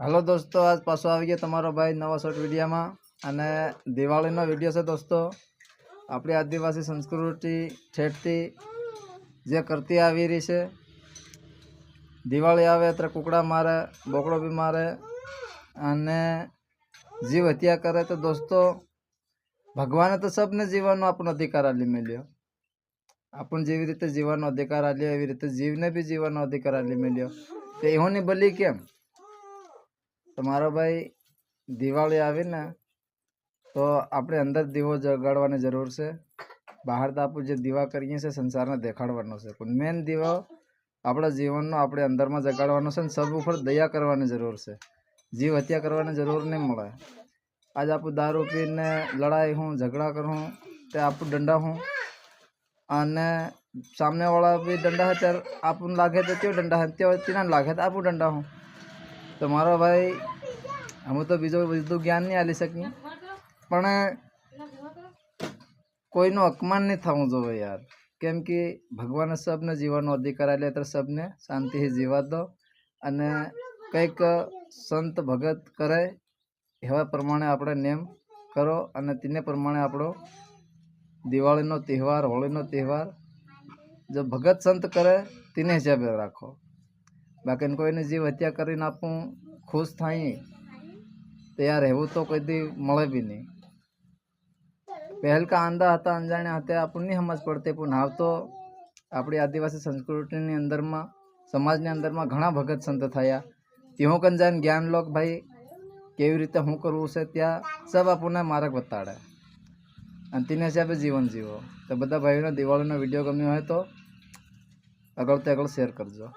Hello दोस्तों, आज पासो आ गया तमारो भाई नवा शॉर्ट वीडियो में अने दिवाळीनो विडियो से। दोस्तों अपनी आदिवासी संस्कृति ठेठती जे करती आवी रही है। दिवाળી आवे तो कुकड़ा मारे, बोकड़ो भी मारे अने जीव हत्या करे। तो दोस्तों भगवाने तो सबने जीवन आपनो अधिकार आली मिल्यो। अपन जेवी रीते जीवन अधिकार आल्यो एवी रीते जीवने भी जीवन अधिकार आली मिल्यो। तो एहोनी बली केम? तो मारो भाई दिवाળી आवी ने तो अपने अंदर दीवो जगाड़वानी जरूर से। बहार तो आप जो दीवा करिए से संसार ने देखाड़वानो से, पण मेन दीवो अपना जीवन नो अपने अंदर में जगाड़वानो से। सब ऊपर दया करवानी जरूर से, जीव हत्या करवानी जरूर नहीं मळे। आज आप दारू पीने लड़ाई हूँ झगड़ा करूँ तो आप डंडा हूँ अने सामने वाला भी डंडा है त्यार आप लागे तो क्यों डंडा है तीना लागे तो आप डंडा हूँ। तो मारो भाई हम तो बीजो बीजू ज्ञान नहीं आली सकी, पण कोईनो अपमान नहीं थवुं जोईए यार। केम कि भगवाने सबने जीवननो अधिकार आल्यो तो सबने शांति जीवा दो अने कंईक संत भगत करे एवा प्रमाणे आपणे नेम करो अने तेने प्रमाणे आपणो दिवाळीनो तहेवार होळीनो तहेवार जो भगत संत करे तेने हिसाबे राखो। बाकी कोईने जीव हत्या करीने आपूं खुश थाई तो यार एवं तो कदी मळे भी नहीं। पहल का आंधा हता अंजाण्या हता आपने नहीं समझ पड़ती, पण हाव तो अपनी आदिवासी संस्कृति अंदर में समाज ने अंदर में घणा भगत संत थया। त्यों कन जाने ज्ञान लोग भाई केवी रीते हूँ करवू से त्या सब आपने मार्ग बताड़े अने तेने हिसाबे जीवन जीवो। तो बधा भाईओने दिवाळीनो विडियो गम्यो होय तो अगळ ते अगळ शेर करजो।